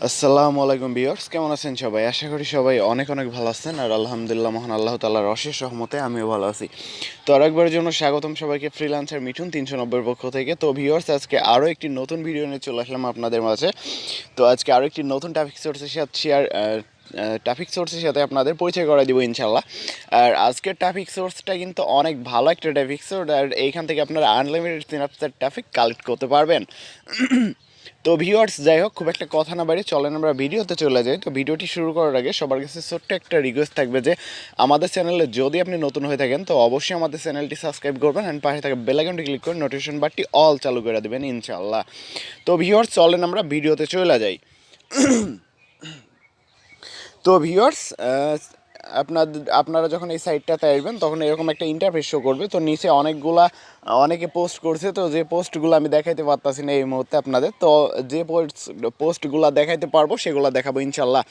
আসসালামু আলাইকুম ভিউয়ার্স, কেমন আছেন সবাই? আশা করি সবাই অনেক অনেক ভালো আছেন। আর আলহামদুলিল্লাহ, মহান আল্লাহ তাআলার অশেষ রহমতে আমিও ভালো আছি। তো আরেকবারের জন্য স্বাগতম সবাইকে ফ্রিল্যান্সার মিঠুন 390 পক্ষ থেকে। তো ভিউয়ার্স, আজকে আরও একটি নতুন ভিডিও নিয়ে চলে আসলাম আপনাদের মাঝে। তো আজকে আরও একটি নতুন টপিক সোর্সের সাথে আপনাদের পরিচয় করা দিব ইনশাল্লাহ। আর আজকের টপিক সোর্সটা কিন্তু অনেক ভালো একটা টপিক সোর্স, আর এইখান থেকে আপনারা আনলিমিটেড সিনাপচ্যাট ট্রাফিক কালেক্ট করতে পারবেন। তো ভিউয়ার্স, যাই হোক, খুব একটা কথা না বাড়ি চলেন আমরা ভিডিওতে চলে যাই। তো ভিডিওটি শুরু করার আগে সবার কাছে ছোট্ট একটা রিকোয়েস্ট থাকবে যে আমাদের চ্যানেলে যদি আপনি নতুন হয়ে থাকেন তো অবশ্যই আমাদের চ্যানেলটি সাবস্ক্রাইব করবেন অ্যান্ড পাশে থাকা বেল আইকনটি ক্লিক করে নোটিফিকেশন বারটি অল চালু করে দেবেন ইনশাআল্লাহ। তো ভিউয়ার্স, চলেন আমরা ভিডিওতে চলে যাই। তো ভিউয়ার্স, আপনারা যখন এই সাইটটাতে আসবেন তখন এরকম একটা ইন্টারফেস শো করবে। তো নিচে অনেকে পোস্ট করছে, তো যে পোস্টগুলো আমি দেখাইতে পারতাছি না এই মুহূর্তে আপনাদের, তো যে পোস্টগুলো দেখাইতে পারবো সেগুলো দেখাবো ইনশাল্লাহ।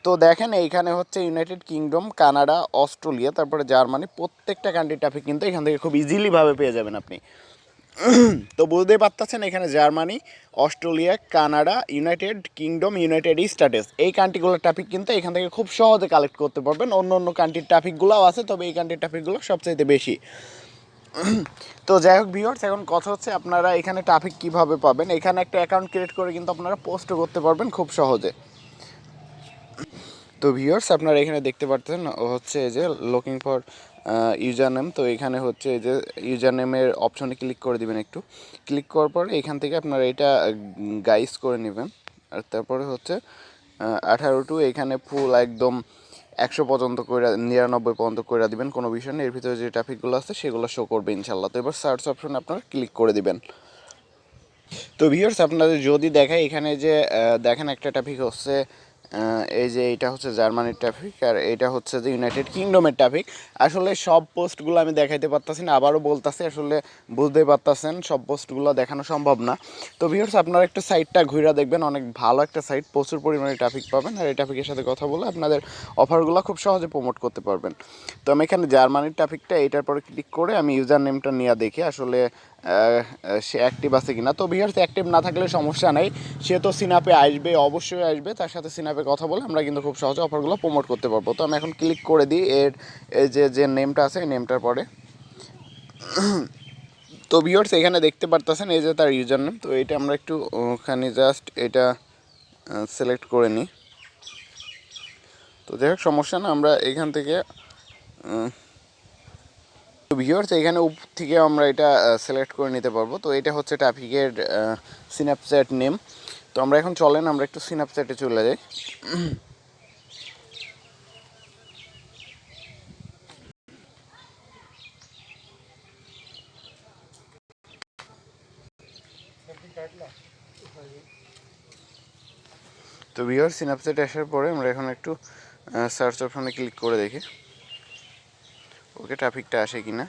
তো দেখেন, এইখানে হচ্ছে ইউনাইটেড কিংডম, কানাডা, অস্ট্রেলিয়া, তারপরে জার্মানি, প্রত্যেকটা কান্ট্রির ট্রাফিক কিন্তু এখান থেকে খুব ইজিলিভাবে পেয়ে যাবেন আপনি। তো বুঝতেই পারতেছেন, এখানে Germany, Australia, Canada, United kingdom, United states, এই কান্ট্রিগুলোর ট্রাফিক কিন্তু এখান থেকে খুব সহজে কালেক্ট করতে পারবেন। অন্য অন্য কান্ট্রির ট্রাফিকগুলোও আছে, তবে এই কান্ট্রির ট্রাফিকগুলো সবচাইতে বেশি। তো যাই হোক ভিউয়ার্স, এখন কথা হচ্ছে আপনারা এখানে ট্রাফিক কীভাবে পাবেন। এখানে একটা অ্যাকাউন্ট ক্রিয়েট করে কিন্তু আপনারা পোস্টও করতে পারবেন খুব সহজে। তো ভিউয়ার্স, আপনারা এখানে দেখতে পাচ্ছেন হচ্ছে এই যে লুকিং ফর ইউজার নেম। তো এখানে হচ্ছে এই যে ইউজার নেমের অপশনে ক্লিক করে দিবেন। একটু ক্লিক করার পরে এখান থেকে আপনারা এটা গাইস করে নেবেন। আর তারপরে হচ্ছে 18 টু এখানে ফুল একদম 100 পর্যন্ত করে, 99 পর্যন্ত করে দিবেন, কোনো বিষয় নেই। এর ভিতরে যে ট্রাফিকগুলো আছে সেগুলো শো করবে ইনশাল্লাহ। তো এবার সার্চ অপশনে আপনারা ক্লিক করে দিবেন। তো ভিউয়ার্স, আপনাদের যদি দেখায় এখানে যে দেখেন একটা ট্রাফিক হচ্ছে এই যে এইটা হচ্ছে জার্মানির ট্রাফিক, আর এইটা হচ্ছে যে ইউনাইটেড কিংডমের ট্রাফিক। আসলে সব পোস্টগুলো আমি দেখাইতে পারতাছি না, আবারও বলতাছি, আসলে বুঝতেই পারতাছেন সব পোস্টগুলো দেখানো সম্ভব না। তো ভিউয়ার্স, আপনারা একটু সাইটটা ঘুরে দেখবেন, অনেক ভালো একটা সাইট, প্রচুর পরিমাণে ট্রাফিক পাবেন। আর এই ট্রাফিকের সাথে কথা বলে আপনাদের অফারগুলো খুব সহজে প্রমোট করতে পারবেন। তো আমি এখানে জার্মানির ট্রাফিকটা এইটার পরে ক্লিক করে আমি ইউজার নেমটা নিয়ে দেখি আসলে সে অ্যাক্টিভ আছে কিনা। তো ভিউয়ার্স, অ্যাক্টিভ না থাকলে সমস্যা নেই, সে তো সিনাপে আসবে, অবশ্যই আসবে। তার সাথে সিনাপে কথা বলে আমরা কিন্তু খুব সহজে অফারগুলো প্রমোট করতে পারবো। তো আমি এখন ক্লিক করে দিই এই যে নেমটা আছে এই নেমটার পরে। তো ভিউয়ার্স, এখানে দেখতে পারতেছেন এই যে তার ইউজার নেম। তো এটা আমরা একটু ওখানে জাস্ট এটা সিলেক্ট করে নিই। তো যাই হোক, সমস্যা না, আমরা এখান থেকে তো ভিউয়ার্স, এখানে উপর থেকে আমরা এটা সিলেক্ট করে নিতে পারবো। তো এটা হচ্ছে ট্রাফিকের স্ন্যাপচ্যাট নেম। তো আমরা এখন চলেন আমরা একটু স্ন্যাপচ্যাটে চলে যাই। তো ভিউয়ার্স, স্ন্যাপচ্যাটে আসার পরে আমরা এখন একটু সার্চ অপশনে ক্লিক করে দেখি ওকে ট্রাফিকটা আসে কিনা।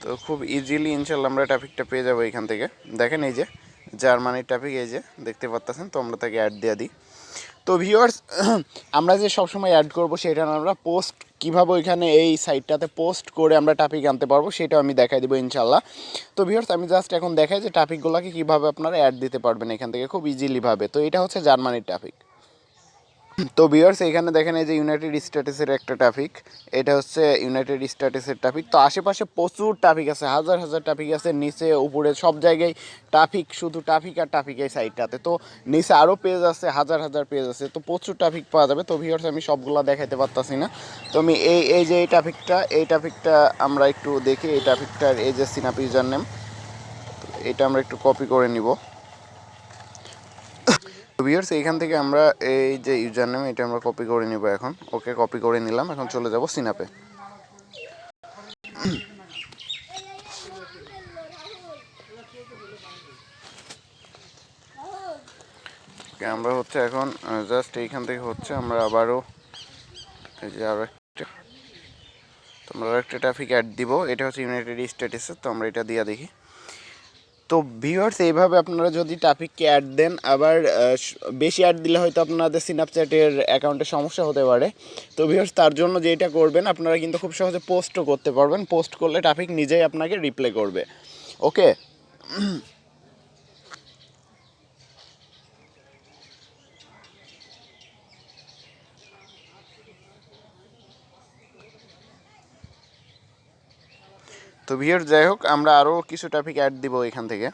তো খুব ইজিলি ইনশাল্লাহ আমরা ট্রাফিকটা পেয়ে যাবো এখান থেকে। দেখেন এই যে জার্মানির ট্রাফিক, এই যে দেখতে পাচ্ছেন। তো আমরা তাকে অ্যাড দিয়ে দিই। তো ভিউয়ার্স, আমরা যে সবসময় অ্যাড করবো সেটা আমরা পোস্ট কীভাবে ওইখানে এই সাইটটাতে পোস্ট করে আমরা ট্রাফিক আনতে পারবো সেটাও আমি দেখাই দেবো ইনশাল্লাহ। তো ভিউয়ার্স, আমি জাস্ট এখন দেখাই যে ট্রাফিকগুলোকে কীভাবে আপনারা অ্যাড দিতে পারবেন এখান থেকে খুব ইজিলিভাবে। তো এটা হচ্ছে জার্মানির ট্রাফিক। তো ভিউয়ার্স, এখানে দেখেন এই যে ইউনাইটেড স্টেটসের একটা ট্রাফিক, এটা হচ্ছে ইউনাইটেড স্টেটসের ট্রাফিক। তো আশেপাশে প্রচুর ট্রাফিক আছে, হাজার হাজার ট্রাফিক আছে, নিচে উপরে সব জায়গায় ট্রাফিক, শুধু ট্রাফিক আর ট্রাফিক এই সাইডটাতে। তো নিচে আরও পেজ আছে, হাজার হাজার পেজ আছে, তো প্রচুর ট্রাফিক পাওয়া যাবে। তো ভিউয়ার্স, আমি সবগুলো দেখাতে পারতাছি না। তো আমি এই যে এই ট্রাফিকটা আমরা একটু দেখি। এই ট্রাফিকটার এই যে সিনাপ ইউজার নেম, এটা আমরা একটু কপি করে নিব। ভিউয়ার্স, এইখান থেকে আমরা এই যে ইউজার নেম এটা আমরা কপি করে নিব এখন। ওকে, কপি করে নিলাম। এখন চলে যাব সিনাপে। আমরা হচ্ছে এখন জাস্ট এইখান থেকে হচ্ছে আমরা আবারও এই যে আরও একটা, তো আমরা আরও একটা ট্রাফিক অ্যাড দিব। এটা হচ্ছে ইউনাইটেড স্টেটসের। তো আমরা এটা দিয়ে দেখি। তো ভিউয়ার্স, এইভাবে আপনারা যদি ট্রাফিককে অ্যাড দেন, আবার বেশি অ্যাড দিলে হয়তো আপনাদের স্ন্যাপচ্যাটের অ্যাকাউন্টে সমস্যা হতে পারে। তো ভিউয়ার্স, তার জন্য যেটা করবেন, আপনারা কিন্তু খুব সহজে পোস্টও করতে পারবেন। পোস্ট করলে ট্রাফিক নিজেই আপনাকে রিপ্লাই করবে। ওকে, তো ভিউয়ার্স যাই হোক আমরা আরও কিছু টপিক অ্যাড দিব এখান থেকে।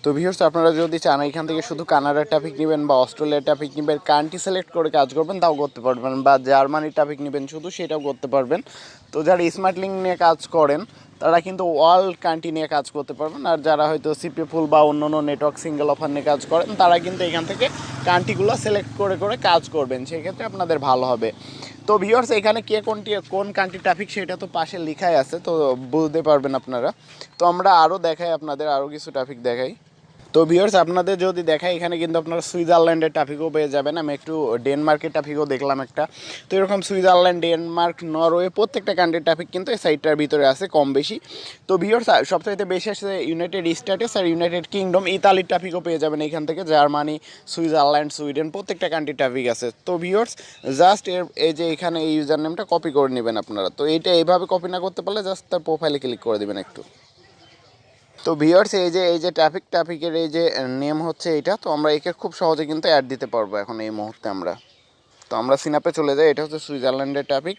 তো ভিউয়ার্স আপনারা যদি চান এখান থেকে শুধু কানাডার টপিক নেবেন বা অস্ট্রেলিয়ার টপিক নেবেন, কান্ট্রি সিলেক্ট করে কাজ করবেন তাও করতে পারবেন, বা জার্মানির টপিক নেবেন শুধু সেটাও করতে পারবেন। তো যারা স্মার্ট লিঙ্ক নিয়ে কাজ করেন তারা কিন্তু ওয়ার্ল্ড কান্ট্রি নিয়ে কাজ করতে পারবেন, আর যারা হয়তো সিপি ফুল বা অন্য অন্য নেটওয়ার্ক সিঙ্গেল অফার নিয়ে কাজ করেন তারা কিন্তু এখান থেকে কান্ট্রিগুলো সিলেক্ট করে করে কাজ করবেন, সেক্ষেত্রে আপনাদের ভালো হবে। তো ভিউয়ার্স এখানে কে কোন কান্ট্রি ট্রাফিক সেটা তো পাশে লেখাই আছে, তো বুঝতে পারবেন আপনারা। তো আমরা আরও দেখাই, আপনাদের আরও কিছু ট্রাফিক দেখাই। তো ভিউয়ার্স আপনাদের যদি দেখাই এখানে কিন্তু আপনারা সুইজারল্যান্ডের ট্রাফিকও পেয়ে যাবেন। আমি একটু ডেনমার্কের ট্রাফিকও দেখলাম একটা। তো এরকম সুইজারল্যান্ড, ডেনমার্ক, নরওয়ে প্রত্যেকটা কান্ট্রির ট্রাফিক কিন্তু এই সাইটটার ভিতরে আছে কম বেশি। তো ভিউয়ার্স সবচাইতে বেশি আছে ইউনাইটেড স্টেটস আর ইউনাইটেড কিংডম, ইতালির ট্রাফিকও পেয়ে যাবেন এখান থেকে। জার্মানি, সুইজারল্যান্ড, সুইডেন প্রত্যেকটা কান্ট্রির ট্রাফিক আছে। তো ভিউয়ার্স জাস্ট এই যে এখানে এই ইউজার নেমটা কপি করে নেবেন আপনারা। তো এইটা এইভাবে কপি না করতে পারলে জাস্ট তার প্রোফাইলে ক্লিক করে দেবেন একটু। তো ভিউয়ার্স এই যে ট্রাফিকের এই যে নেম হচ্ছে এইটা, তো আমরা একে খুব সহজে কিন্তু অ্যাড দিতে পারবো এখন এই মুহূর্তে আমরা। তো আমরা সিনাপে চলে যাই, এটা হচ্ছে সুইজারল্যান্ডের ট্রাফিক।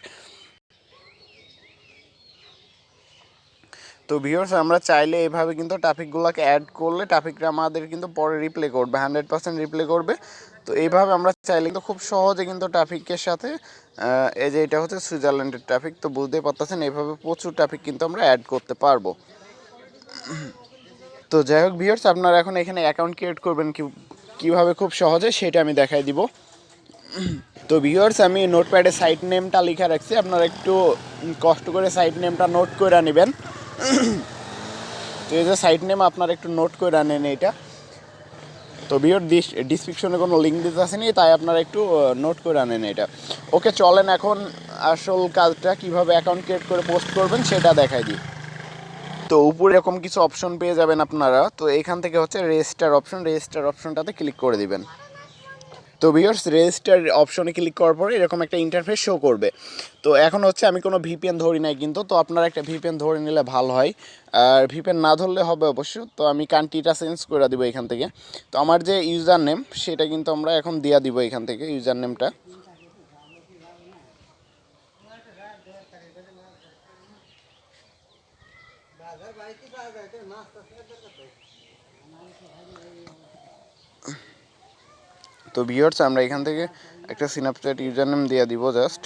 তো ভিউয়ার্স আমরা চাইলে এইভাবে কিন্তু ট্রাফিকগুলোকে অ্যাড করলে ট্রাফিকটা আমাদের কিন্তু পরে রিপ্লে করবে, 100% রিপ্লে করবে। তো এইভাবে আমরা চাইলে কিন্তু খুব সহজে কিন্তু ট্রাফিকের সাথে এই যে এটা হচ্ছে সুইজারল্যান্ডের ট্রাফিক, তো বুঝতেই পারতেছেন এইভাবে প্রচুর ট্রাফিক কিন্তু আমরা অ্যাড করতে পারবো। তো যাই হোক ভিউয়ার্স আপনারা এখন এখানে অ্যাকাউন্ট ক্রিয়েট করবেন কীভাবে খুব সহজে সেটা আমি দেখাই দিব। তো ভিউয়ার্স আমি নোটপ্যাডে সাইট নেমটা লেখা রাখছি, আপনারা একটু কষ্ট করে সাইট নেমটা নোট করে নেবেন। তো এই যে সাইট নেম আপনারা একটু নোট করে নেন এইটা। তো ভিউয়ার ডিসক্রিপশনে কোনো লিঙ্ক দিতে আসেনি, তাই আপনারা একটু নোট করে আনেন এটা। ওকে চলেন এখন আসল কাজটা কীভাবে অ্যাকাউন্ট ক্রিয়েট করে পোস্ট করবেন সেটা দেখাই দিই। তো উপরে এরকম কিছু অপশন পেয়ে যাবেন আপনারা। তো এখান থেকে হচ্ছে রেজিস্টার অপশনটাতে ক্লিক করে দিবেন। তো ভিউয়ার্স রেজিস্টার অপশনে ক্লিক করার পরে এরকম একটা ইন্টারফেস শো করবে। তো এখন হচ্ছে আমি কোনো ভিপিএন ধরি নাই কিন্তু, তো আপনারা একটা ভিপিএন ধরে নিলে ভালো হয়, আর ভিপিএন না ধরলে হবে অবশ্য। তো আমি কান্ট্রিটা চেঞ্জ করে দিব এখান থেকে। তো আমার যে ইউজার নেম সেটা কিন্তু আমরা এখন দিয়ে দিব এখান থেকে ইউজার নেমটা। তো ভিউয়ার্স আমরা এখান থেকে একটা স্ন্যাপচ্যাট ইউজার নেম দিয়ে দিব জাস্ট।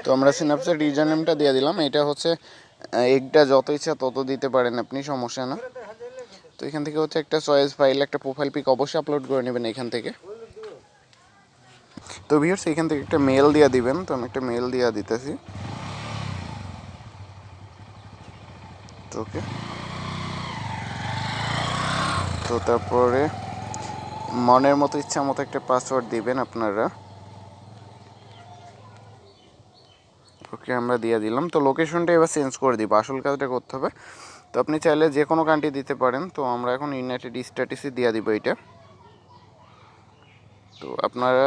তো আমরা স্ন্যাপচ্যাট ইউজার নেমটা দিয়ে দিলাম। এটা হচ্ছে একটা যত ইচ্ছা তত দিতে পারেন আপনি, সমস্যা না। তো এখান থেকে হচ্ছে একটা চয়েস ফাইল, একটা প্রোফাইল পিক অবশ্যই আপলোড করে নেবেন এখান থেকে। তো ভিউয়ার্স এখান থেকে একটা মেল দিয়ে দিবেন। তো আমি একটা মেল দিয়ে দিতেছি। তো ওকে, তো তারপরে মনের মতো ইচ্ছা মতো একটা পাসওয়ার্ড দিবেন আপনারা। ওকে আমরা দিয়ে দিলাম। তো লোকেশনটা এবার চেঞ্জ করে দিব, আসল কাজটা করতে হবে। তো আপনি চাইলে যে কোনো কান্ট্রি দিতে পারেন, তো আমরা এখন ইউনাইটেড স্টেটসই দিয়ে দিব এটা। তো আপনারা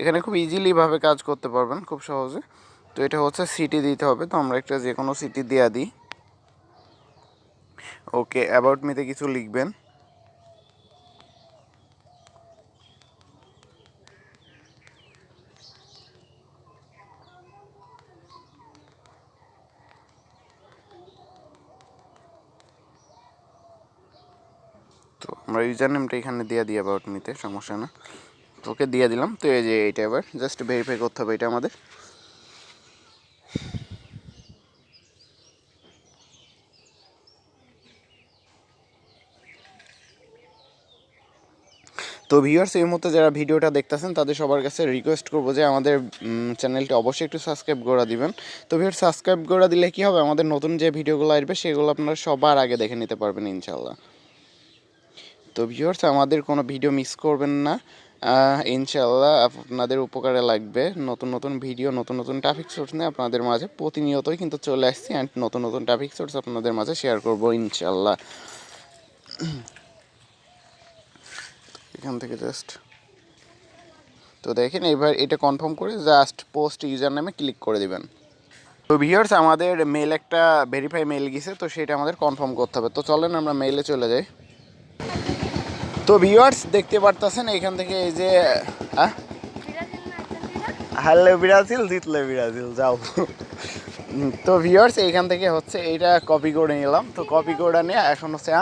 এখানে খুব ইজিলিভাবে কাজ করতে পারবেন খুব সহজে। তো এটা হচ্ছে সিটি দিতে হবে, তো আমরা একটা যে কোনো সিটি দিয়ে দিই। ওকে অ্যাবাউট মিতে কিছু লিখবেন। তো আমরা ইউজার নেমটা এখানে দিয়ে দিই অ্যাবাউট মিতে, সমস্যা না। তো ওকে দিয়ে দিলাম। তো এই যে এইটা এবার জাস্ট ভেরিফাই করতে হবে এটা আমাদের। তো ভিউয়ার্স এই মুহূর্তে যারা ভিডিওটা দেখতেছেন তাদের সবার কাছে রিকোয়েস্ট করবো যে আমাদের চ্যানেলটি অবশ্যই একটু সাবস্ক্রাইব করে দিবেন। তো ভিউয়ার্স সাবস্ক্রাইব করে দিলে কী হবে, আমাদের নতুন যে ভিডিওগুলো আসবে সেগুলো আপনারা সবার আগে দেখে নিতে পারবেন ইনশাল্লাহ। তো ভিউয়ার্স আমাদের কোনো ভিডিও মিস করবেন না, ইনশাল্লাহ আপনাদের উপকারে লাগবে। নতুন নতুন ভিডিও, নতুন নতুন ট্রাফিক সোর্স নিয়ে আপনাদের মাঝে প্রতিনিয়তই কিন্তু চলে আসছি, অ্যান্ড নতুন নতুন ট্রাফিক সোর্স আপনাদের মাঝে শেয়ার করবো ইনশাল্লাহ। এখান থেকে জাস্ট তো দেখেন এবার এটা কনফার্ম করে জাস্ট পোস্ট ইউজার নামে ক্লিক করে দিবেন। তো ভিউয়ার্স আমাদের মেল একটা ভেরিফাই মেল গেছে, তো সেটা আমাদের কনফার্ম করতে হবে। তো চলেন আমরা মেইলে চলে যাই। তো ভিউয়ার্স দেখতে পারতেছেন এখান থেকে এই যে হারলে ব্রাজিল জিতলে ব্রাজিল যাও। তো ভিউয়ার্স এইখান থেকে হচ্ছে এইটা কপি করে নিলাম। তো কপি করে নিয়ে এখন হচ্ছে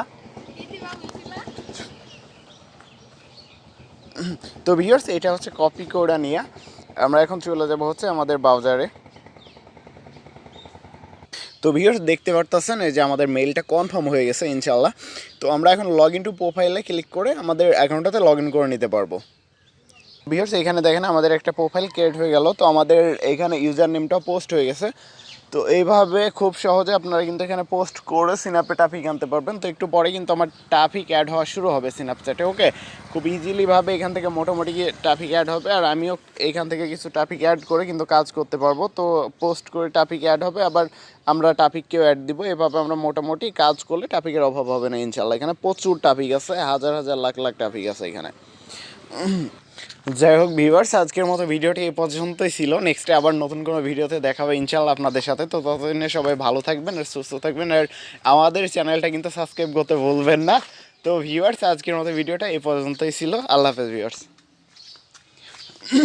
তো ভিউয়ার্স এটা হচ্ছে কপি করে নিয়ে আমরা এখন চলে যাব হচ্ছে আমাদের ব্রাউজারে। তো ভিউয়ার্স দেখতে পারতেছেন এই যে আমাদের মেইলটা কনফার্ম হয়ে গেছে ইনশাআল্লাহ। তো আমরা এখন লগ ইন টু প্রোফাইলে ক্লিক করে আমাদের অ্যাকাউন্টটাতে লগ ইন করে নিতে পারবো। ভিউয়ার্স এখানে দেখেন আমাদের একটা প্রোফাইল ক্রিয়েট হয়ে গেল। তো আমাদের এখানে ইউজার নেমটাও পোস্ট হয়ে গেছে। তো এইভাবে খুব সহজে আপনারা কিন্তু এখানে পোস্ট করে সিনাপে ট্রাফিক আনতে পারবেন। তো একটু পরে কিন্তু আমার ট্রাফিক অ্যাড হওয়া শুরু হবে স্ন্যাপচ্যাটে। ওকে, খুব ইজিলিভাবে এখান থেকে মোটামুটি ট্রাফিক অ্যাড হবে, আর আমিও এখান থেকে কিছু ট্রাফিক অ্যাড করে কিন্তু কাজ করতে পারবো। তো পোস্ট করে ট্রাফিক অ্যাড হবে, আবার আমরা ট্রাফিককেও অ্যাড দিব। এভাবে আমরা মোটামুটি কাজ করলে ট্রাফিকের অভাব হবে না ইনশাল্লাহ। এখানে প্রচুর ট্রাফিক আছে, হাজার হাজার লাখ লাখ ট্রাফিক আছে এখানে। যাই হোক ভিউয়ার্স, আজকের মতো ভিডিওটি এই পর্যন্তই ছিল। নেক্সটে আবার নতুন কোনো ভিডিওতে দেখা হবে ইনশাল্লাহ আপনাদের সাথে। তো ততদিনে সবাই ভালো থাকবেন আর সুস্থ থাকবেন, আর আমাদের চ্যানেলটা কিন্তু সাবস্ক্রাইব করতে ভুলবেন না। তো ভিউয়ার্স আজকের মতো ভিডিওটা এই পর্যন্তই ছিল। আল্লাহ হাফেজ ভিউয়ার্স।